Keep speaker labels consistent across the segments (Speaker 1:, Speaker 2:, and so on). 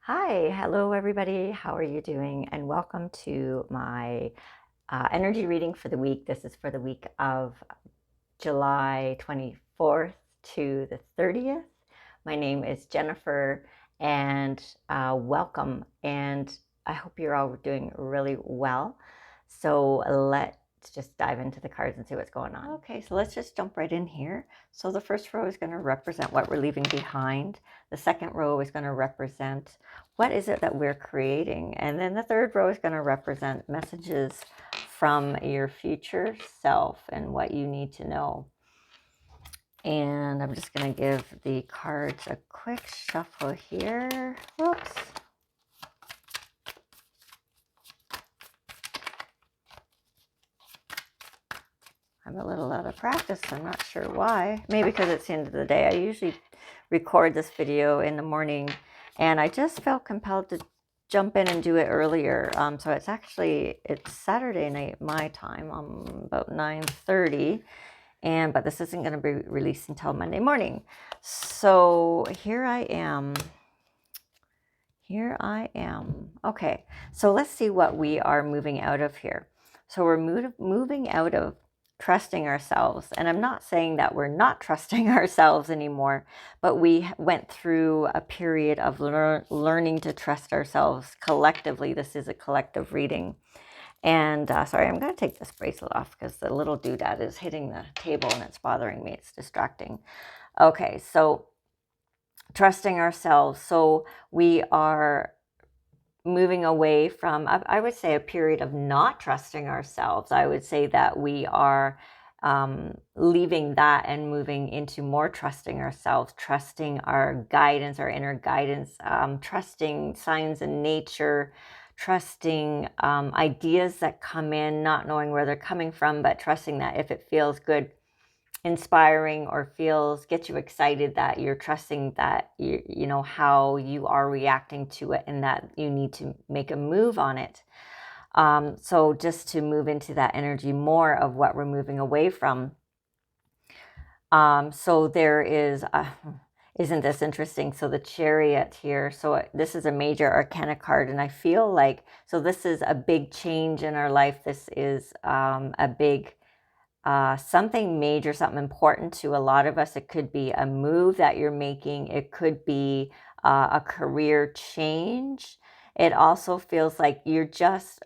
Speaker 1: Hi, hello everybody. How are you doing? And welcome to my energy reading for the week. This is for the week of July 24th to the 30th. My name is Jennifer, and welcome. And I hope you're all doing really well. So let's just dive into the cards and see what's going on. Okay, so let's just jump right in here. So the first row is going to represent what we're leaving behind. The second row is going to represent what is it that we're creating. And then the third row is going to represent messages from your future self and what you need to know. And I'm just going to give the cards a quick shuffle here. Whoops. I'm a little out of practice. I'm not sure why. Maybe because it's the end of the day. I usually record this video in the morning, and I just felt compelled to jump in and do it earlier. So it's Saturday night my time, about 9:30. But this isn't going to be released until Monday morning. So here I am. Okay, so let's see what we are moving out of here. So we're moving out of trusting ourselves. And I'm not saying that we're not trusting ourselves anymore, but we went through a period of learning to trust ourselves collectively. This is a collective reading. And sorry, I'm going to take this bracelet off because the little doodad is hitting the table and it's bothering me. It's distracting. Okay, so trusting ourselves. So we are moving away from, I would say, a period of not trusting ourselves. I would say that we are leaving that and moving into more trusting ourselves, trusting our guidance, our inner guidance, trusting signs in nature, trusting ideas that come in, not knowing where they're coming from, but trusting that if it feels good, inspiring, or gets you excited, that you're trusting that you know how you are reacting to it and that you need to make a move on it. So just to move into that energy more of what we're moving away from. So there is isn't this interesting? So the Chariot here, so this is a major arcana card, and I feel like, so this is a big change in our life. This is a big something major, something important to a lot of us. It could be a move that you're making. It could be a career change. It also feels like you're just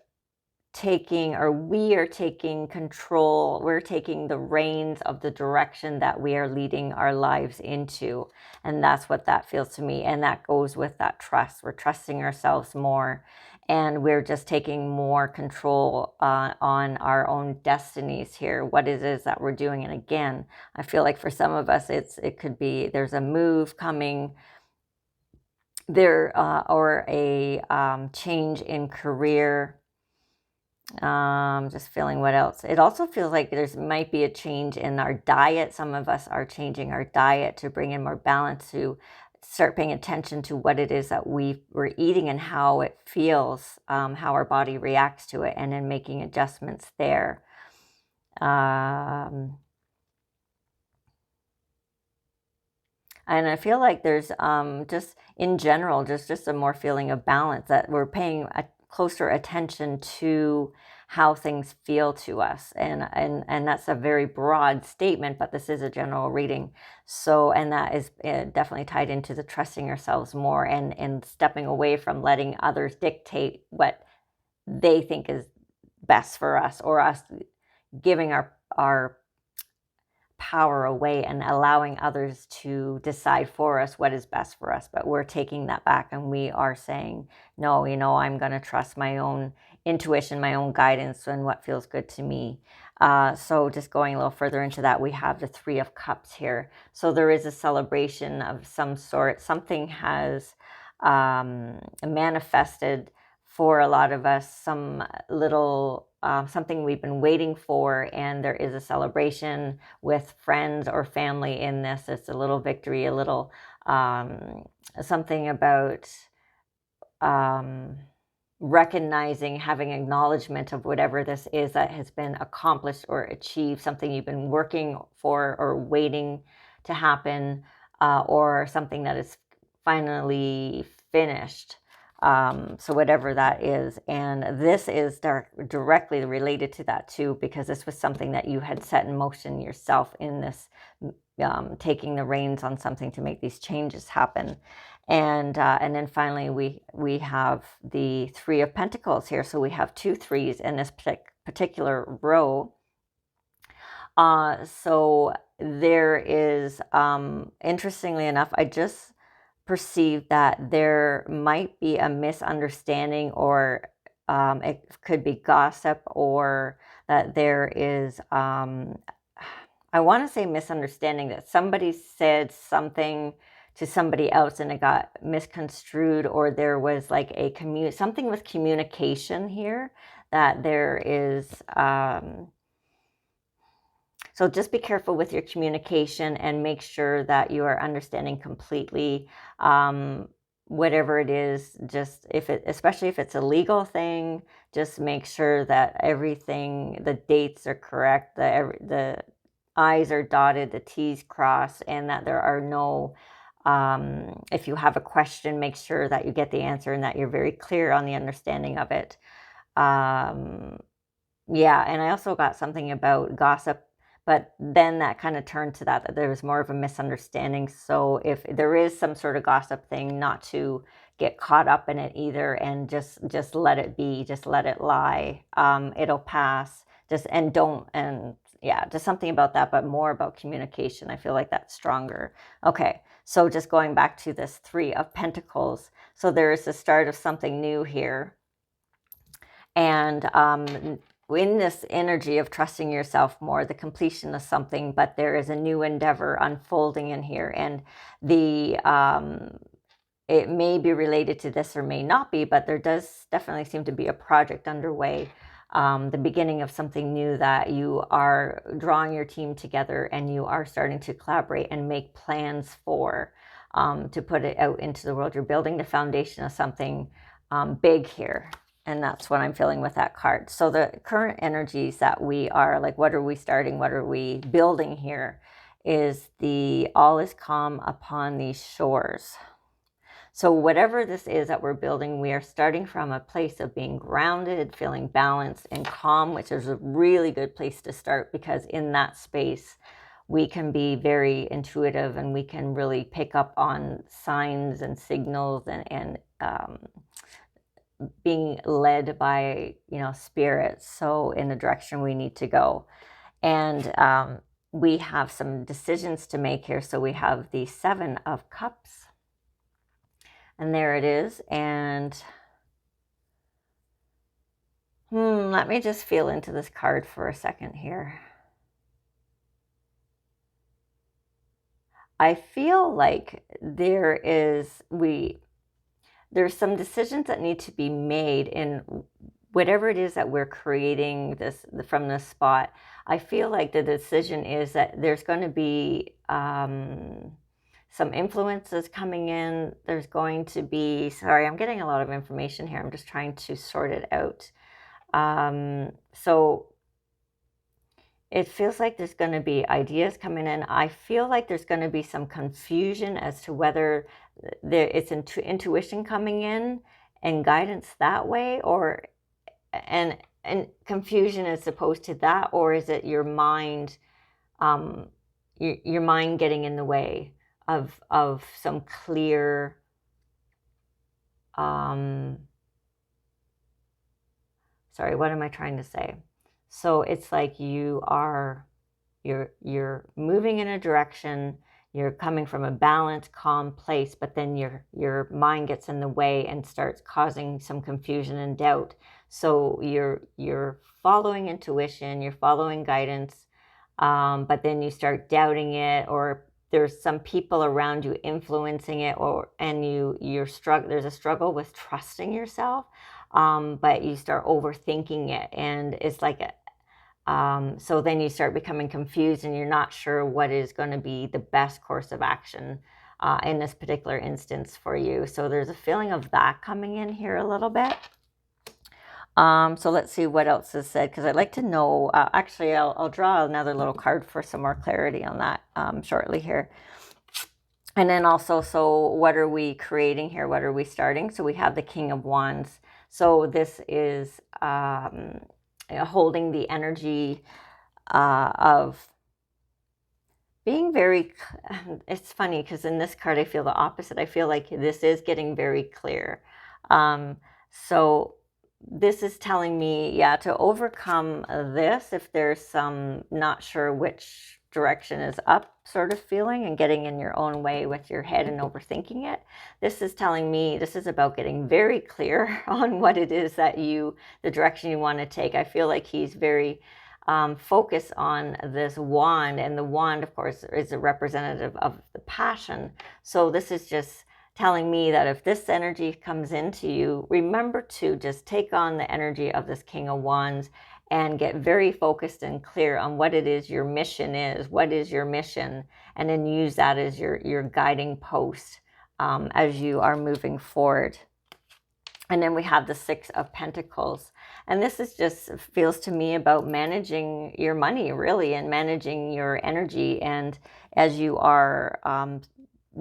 Speaker 1: taking, or we are taking control. We're taking the reins of the direction that we are leading our lives into. And that's what that feels to me. And that goes with that trust. We're trusting ourselves more. And we're just taking more control on our own destinies here, what it is that we're doing. And again, I feel like for some of us, it could be there's a move coming there, or a change in career. Just feeling what else. It also feels like there's might be a change in our diet. Some of us are changing our diet to bring in more balance, to start paying attention to what it is that we're eating and how it feels, how our body reacts to it, and then making adjustments there. And I feel like there's just in general, just a more feeling of balance, that we're paying a closer attention to how things feel to us. And that's a very broad statement, but this is a general reading. So, and that is definitely tied into the trusting ourselves more, and stepping away from letting others dictate what they think is best for us, or us giving our power away and allowing others to decide for us what is best for us. But we're taking that back, and we are saying, no, I'm going to trust my own intuition, my own guidance, and what feels good to me. So just going a little further into that, we have the Three of Cups here. So there is a celebration of some sort. Something has manifested for a lot of us, some little something we've been waiting for, and there is a celebration with friends or family in this. It's a little victory, a little something about recognizing, having acknowledgement of whatever this is that has been accomplished or achieved, something you've been working for or waiting to happen, or something that is finally finished. So whatever that is. And this is directly related to that too, because this was something that you had set in motion yourself in this, taking the reins on something to make these changes happen. And then finally we have the Three of Pentacles here. So we have 2 3s in this particular row. So there is, interestingly enough, I just perceived that there might be a misunderstanding, or it could be gossip, or that there is, I want to say misunderstanding, that somebody said something to somebody else and it got misconstrued, or there was like something with communication here, that there is, so just be careful with your communication and make sure that you are understanding completely, whatever it is. Just especially if it's a legal thing, just make sure that everything, the dates are correct, the I's are dotted, the T's crossed, and that there are no, if you have a question, make sure that you get the answer and that you're very clear on the understanding of it. Yeah, and I also got something about gossip, but then that kind of turned to that there was more of a misunderstanding. So if there is some sort of gossip thing, not to get caught up in it either, and just let it be, just let it lie. It'll pass. Yeah, just something about that, but more about communication. I feel like that's stronger. Okay, so just going back to this Three of Pentacles. So there is the start of something new here. And in this energy of trusting yourself more, the completion of something, but there is a new endeavor unfolding in here. And it may be related to this or may not be, but there does definitely seem to be a project underway, the beginning of something new, that you are drawing your team together and you are starting to collaborate and make plans for, to put it out into the world. You're building the foundation of something big here. And that's what I'm feeling with that card. So the current energies that we are, like, what are we starting? What are we building here? Is the all is calm upon these shores. So whatever this is that we're building, we are starting from a place of being grounded, feeling balanced and calm, which is a really good place to start, because in that space, we can be very intuitive and we can really pick up on signs and signals, and being led by, spirits, so in the direction we need to go. And we have some decisions to make here. So we have the Seven of Cups, and there it is. And let me just feel into this card for a second here. I feel like there's some decisions that need to be made in whatever it is that we're creating from this spot. I feel like the decision is that there's going to be some influences coming in. There's going to be, sorry, I'm getting a lot of information here. I'm just trying to sort it out. So it feels like there's going to be ideas coming in. I feel like there's going to be some confusion as to whether it's intuition coming in and guidance that way, or and confusion as opposed to that, or is it your mind, your mind getting in the way of some clear, sorry, what am I trying to say? So it's like you're moving in a direction, you're coming from a balanced, calm place, but then your mind gets in the way and starts causing some confusion and doubt. So you're following intuition, you're following guidance, but then you start doubting it, or there's some people around you influencing it, and there's a struggle with trusting yourself, but you start overthinking it, and it's like so then you start becoming confused and you're not sure what is going to be the best course of action in this particular instance for you. So there's a feeling of that coming in here a little bit. So let's see what else is said, because I'd like to know, actually I'll draw another little card for some more clarity on that shortly here. And then also, so what are we creating here? What are we starting? So we have the King of Wands. So this is holding the energy of being very, it's funny because in this card I feel the opposite. I feel like this is getting very clear. So this is telling me, yeah, to overcome this, if there's some not sure which direction is up sort of feeling and getting in your own way with your head and overthinking it, this is telling me this is about getting very clear on what it is that the direction you want to take. I feel like he's very focus on this wand, and the wand, of course, is a representative of the passion. So this is just telling me that if this energy comes into you, remember to just take on the energy of this King of Wands and get very focused and clear on what it is your mission is. What is your mission? And then use that as your guiding post as you are moving forward. And then we have the Six of Pentacles. And this is just feels to me about managing your money, really, and managing your energy. And as you are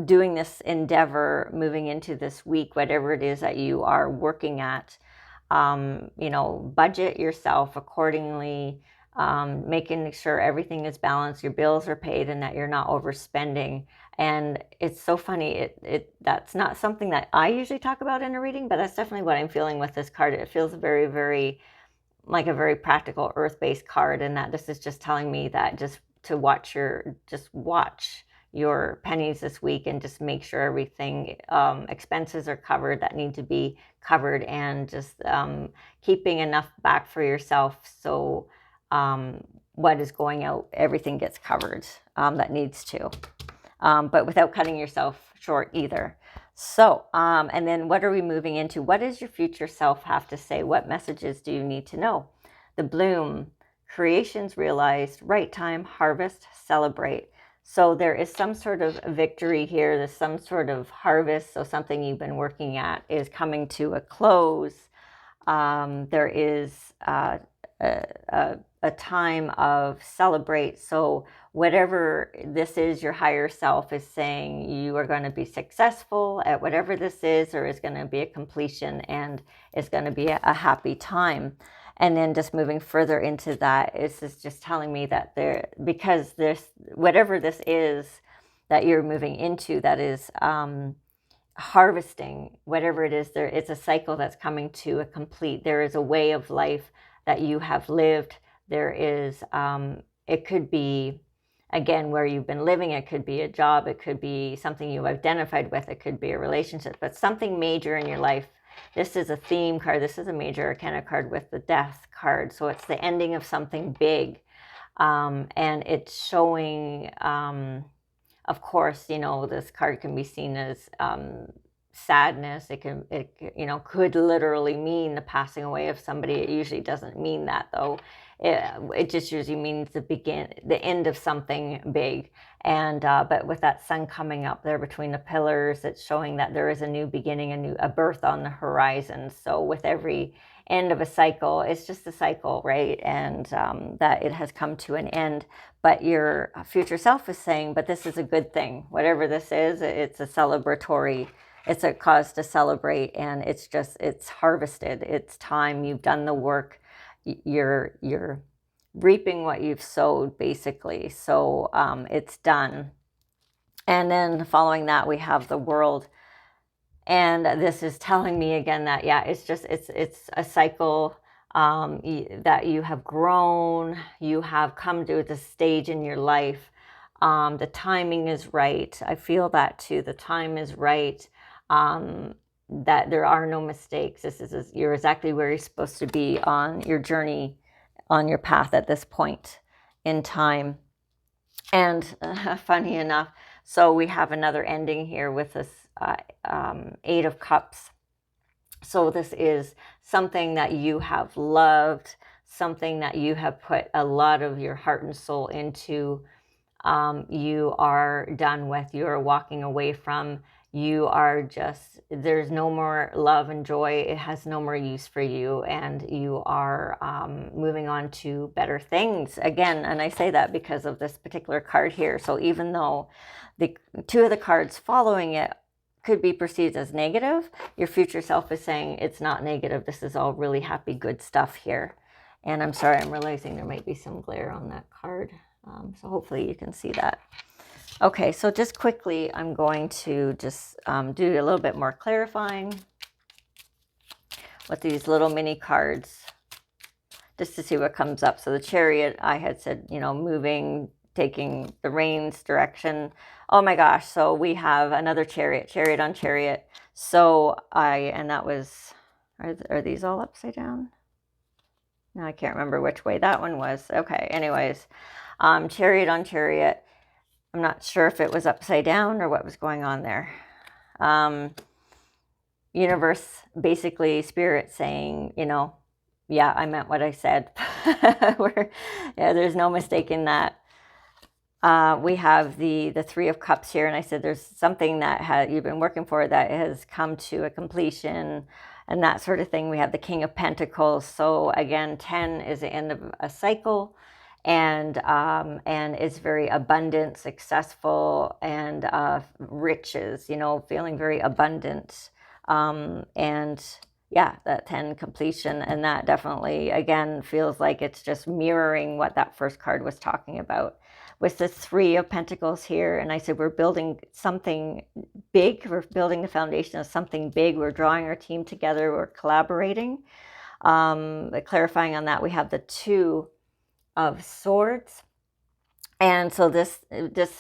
Speaker 1: doing this endeavor, moving into this week, whatever it is that you are working at, budget yourself accordingly, making sure everything is balanced, your bills are paid, and that you're not overspending. And it's so funny, that's not something that I usually talk about in a reading, but that's definitely what I'm feeling with this card. It feels very, very like a very practical earth-based card, and that this is just telling me that just watch your pennies this week and just make sure everything, expenses are covered that need to be covered, and just keeping enough back for yourself so what is going out, everything gets covered that needs to. But without cutting yourself short either. So, and then what are we moving into? What does your future self have to say? What messages do you need to know? The bloom, creations realized, right time, harvest, celebrate. So there is some sort of victory here. There's some sort of harvest. So something you've been working at is coming to a close. There is a time of celebrate. So whatever this is, your higher self is saying you are going to be successful at whatever this is, or is going to be a completion, and it's going to be a happy time. And then just moving further into that, is just telling me that because whatever this is that you're moving into, that is harvesting, whatever it is, it's a cycle that's coming to a complete. There is a way of life that you have lived. There is, it could be, again, where you've been living. It could be a job. It could be something you've identified with. It could be a relationship, but something major in your life. This is a theme card. This is a major arcana card with the Death card. So it's the ending of something big. And it's showing, of course, this card can be seen as sadness. It could literally mean the passing away of somebody. It usually doesn't mean that, though. It just usually means the end of something big. And but with that sun coming up there between the pillars, it's showing that there is a new beginning, a birth on the horizon. So with every end of a cycle, it's just a cycle, right? And that it has come to an end. But your future self is saying, but this is a good thing. Whatever this is, it's a celebratory. It's a cause to celebrate, and it's harvested. It's time. You've done the work. You're reaping what you've sowed, basically. So it's done. And then following that, we have the World. And this is telling me again that, yeah, it's a cycle, that you have grown, you have come to this stage in your life. The timing is right. I feel that too. The time is right. That there are no mistakes. You're exactly where you're supposed to be on your journey, on your path at this point in time. And funny enough, so we have another ending here with this Eight of Cups. So this is something that you have loved, something that you have put a lot of your heart and soul into. You are done with, you are walking away from. You are just, there's no more love and joy. It has no more use for you, and you are moving on to better things again. And I say that because of this particular card here. So even though the two of the cards following it could be perceived as negative, your future self is saying it's not negative. This is all really happy, good stuff here. And I'm sorry, I'm realizing there might be some glare on that card. So hopefully you can see that. Okay, so just quickly, I'm going to just do a little bit more clarifying with these little mini cards, just to see what comes up. So the Chariot, I had said, you know, moving, taking the reins direction. Oh my gosh, so we have another Chariot, Chariot on Chariot. So and that was, are these all upside down? No, I can't remember which way that one was. Okay, anyways, Chariot on Chariot. I'm not sure if it was upside down or what was going on there. Universe, basically spirit saying, you know, yeah, I meant what I said. Yeah, there's no mistaking that. We have the Three of Cups here, and I said there's something that you've been working for that has come to a completion, and that sort of thing. We have the King of Pentacles. So again, 10 is the end of a cycle, and it's very abundant, successful, and riches. You know, feeling very abundant, and yeah, that 10 completion, and that definitely again feels like it's just mirroring what that first card was talking about. With the Three of Pentacles here, and I said we're building something big. We're building the foundation of something big. We're drawing our team together. We're collaborating. Clarifying on that, we have the Two of Swords. And so this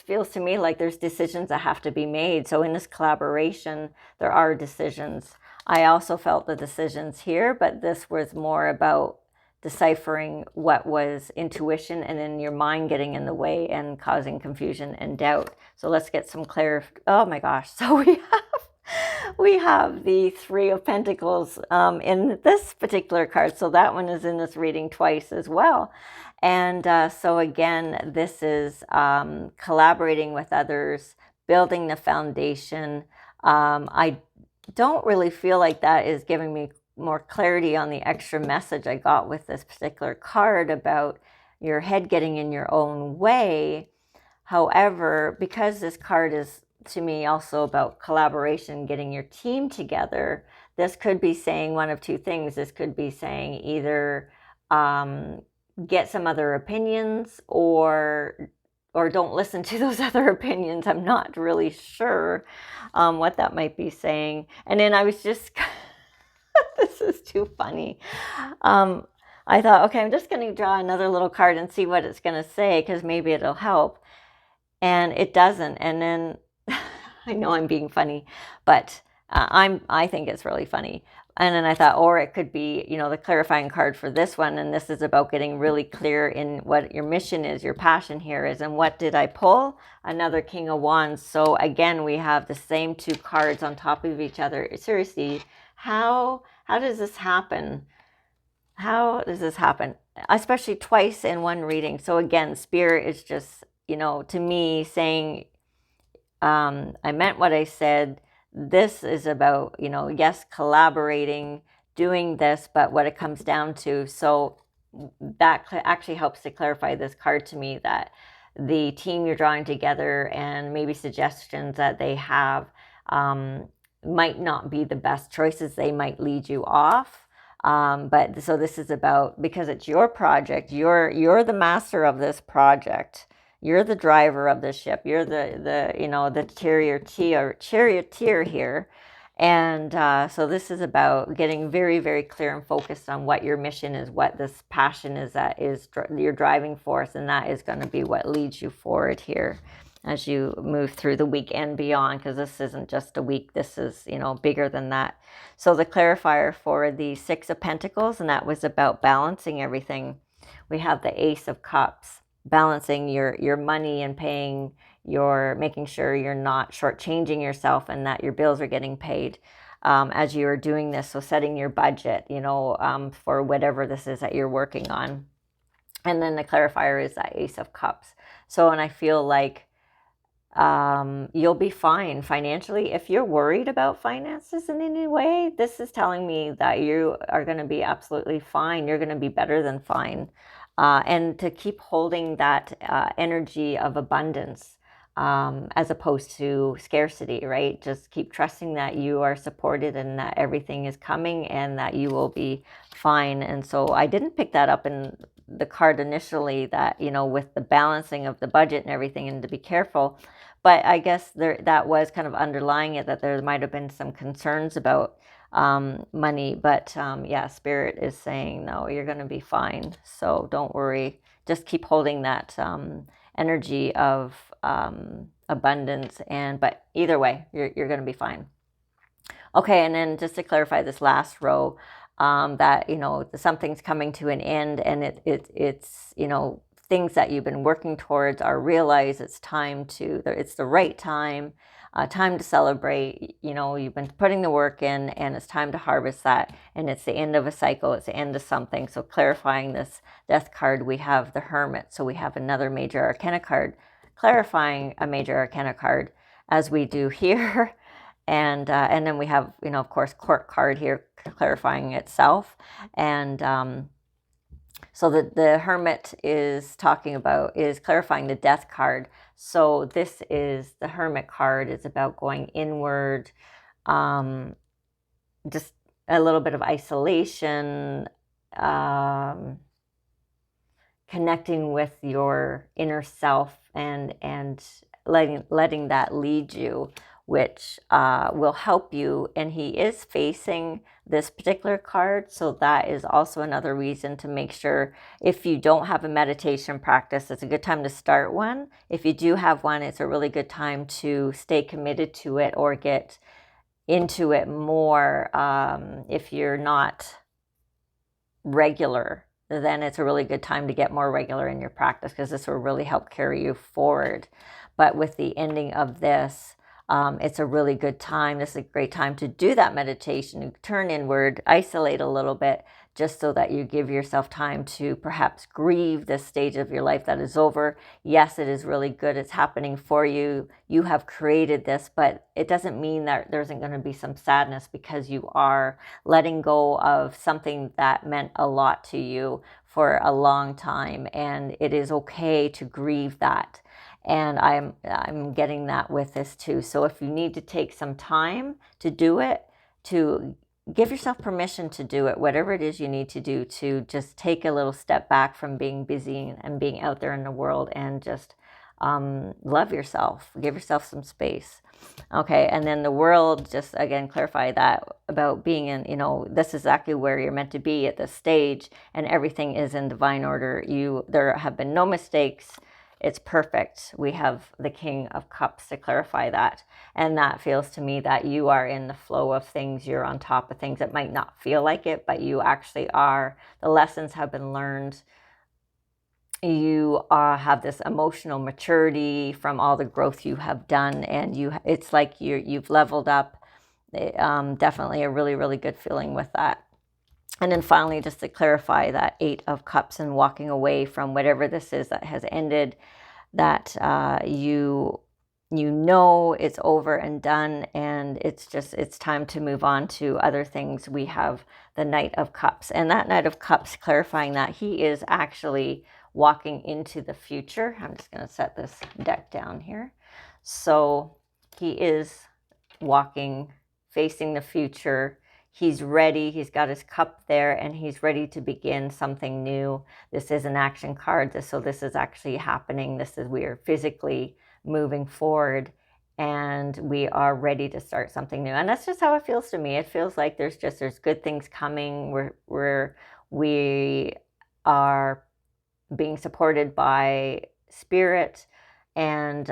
Speaker 1: feels to me like there's decisions that have to be made. So in this collaboration, there are decisions. I also felt the decisions here, but this was more about deciphering what was intuition and then your mind getting in the way and causing confusion and doubt. So let's get some oh my gosh. So we have the Three of Pentacles in this particular card. So that one is in this reading twice as well. And so again, this is collaborating with others, building the foundation. I don't really feel like that is giving me more clarity on the extra message I got with this particular card about your head getting in your own way. However, because this card is to me also about collaboration, getting your team together, this could be saying one of two things. This could be saying either get some other opinions or don't listen to those other opinions. I'm not really sure what that might be saying. And then I was just this is too funny. I thought, okay, I'm just going to draw another little card and see what it's going to say, because maybe it'll help. And it doesn't. And then I know I'm being funny, but I think it's really funny. And then I thought, or it could be, you know, the clarifying card for this one. And this is about getting really clear in what your mission is, your passion here is. And what did I pull? Another King of Wands. So again, we have the same two cards on top of each other. Seriously, how does this happen? How does this happen? Especially twice in one reading. So again, Spirit is just, you know, to me saying, I meant what I said. This is about, you know, yes, collaborating, doing this, but what it comes down to. So that actually helps to clarify this card to me, that the team you're drawing together and maybe suggestions that they have might not be the best choices. They might lead you off. But so this is about, because it's your project, you're the master of this project. You're the driver of the ship. You're the you know, the charioteer here. And so this is about getting very, very clear and focused on what your mission is, what this passion is that is your driving force. And that is going to be what leads you forward here as you move through the week and beyond, because this isn't just a week. This is, you know, bigger than that. So the clarifier for the Six of Pentacles, and that was about balancing everything. We have the Ace of Cups, balancing your money and paying making sure you're not shortchanging yourself and that your bills are getting paid as you are doing this. So setting your budget, you know, for whatever this is that you're working on. And then the clarifier is that Ace of Cups. So, and I feel like you'll be fine financially. If you're worried about finances in any way, this is telling me that you are going to be absolutely fine. You're going to be better than fine. And to keep holding that energy of abundance, as opposed to scarcity, right? Just keep trusting that you are supported and that everything is coming and that you will be fine. And so I didn't pick that up in the card initially, that, you know, with the balancing of the budget and everything, and to be careful. But I guess that was kind of underlying it, that there might have been some concerns about money. But yeah, Spirit is saying, no, you're going to be fine. So don't worry. Just keep holding that energy of abundance. But either way, you're going to be fine. Okay, and then just to clarify this last row, that, you know, something's coming to an end, and it's, you know, things that you've been working towards are realized. It's time to, it's the right time, time to celebrate. You know, you've been putting the work in, and it's time to harvest that. And it's the end of a cycle. It's the end of something. So clarifying this Death card, we have the Hermit. So we have another major arcana card clarifying a major arcana card, as we do here. And then we have, you know, of course, Court card here clarifying itself. And so the Hermit is clarifying the Death card. So this is the Hermit card. It's about going inward, just a little bit of isolation, connecting with your inner self, and letting that lead you, which will help you. And he is facing this particular card, so that is also another reason to make sure, if you don't have a meditation practice, it's a good time to start one. If you do have one, it's a really good time to stay committed to it or get into it more. If you're not regular, then it's a really good time to get more regular in your practice, because this will really help carry you forward. But with the ending of this, it's a really good time. This is a great time to do that meditation, turn inward, isolate a little bit, just so that you give yourself time to perhaps grieve this stage of your life that is over. Yes, it is really good. It's happening for you. You have created this, but it doesn't mean that there isn't going to be some sadness, because you are letting go of something that meant a lot to you for a long time. And it is okay to grieve that. And I'm getting that with this too. So if you need to take some time to do it, to give yourself permission to do it, whatever it is you need to do, to just take a little step back from being busy and being out there in the world, and just love yourself, give yourself some space. Okay, and then the World, just again clarify that about being in, you know, this is exactly where you're meant to be at this stage, and everything is in divine order. There have been no mistakes. It's perfect. We have the King of Cups to clarify that. And that feels to me that you are in the flow of things. You're on top of things. It might not feel like it, but you actually are. The lessons have been learned. You have this emotional maturity from all the growth you have done. And it's like you've leveled up. Definitely a really, really good feeling with that. And then finally, just to clarify that Eight of Cups and walking away from whatever this is that has ended, that you know it's over and done, and it's time to move on to other things. We have the Knight of Cups, and that Knight of Cups clarifying that he is actually walking into the future. I'm just going to set this deck down here. So he is walking, facing the future. He's ready. He's got his cup there, and he's ready to begin something new. This is an action card, so this is actually happening. We are physically moving forward, and we are ready to start something new. And that's just how it feels to me. It feels like there's good things coming. We are being supported by Spirit, and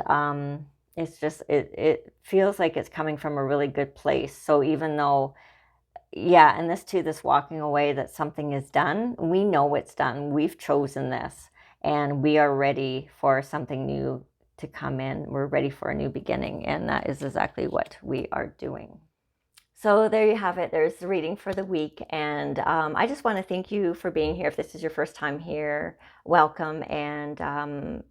Speaker 1: it feels like it's coming from a really good place. So even though, yeah, and this walking away, that something is done, we know it's done. We've chosen this, and we are ready for something new to come in. We're ready for a new beginning, and that is exactly what we are doing. So there you have it. There's the reading for the week. And I just want to thank you for being here. If this is your first time here, welcome. And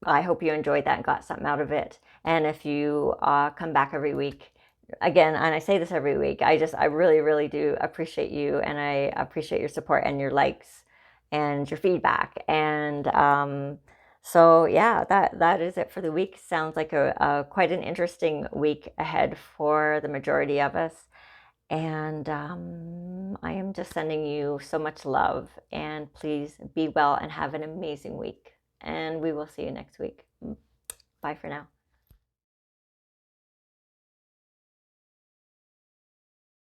Speaker 1: I hope you enjoyed that and got something out of it. And if you come back every week, again, and I say this every week, I really, really do appreciate you, and I appreciate your support and your likes and your feedback. And so yeah, that is it for the week. Sounds like a quite an interesting week ahead for the majority of us. And I am just sending you so much love. And please be well and have an amazing week. And we will see you next week. Bye for now.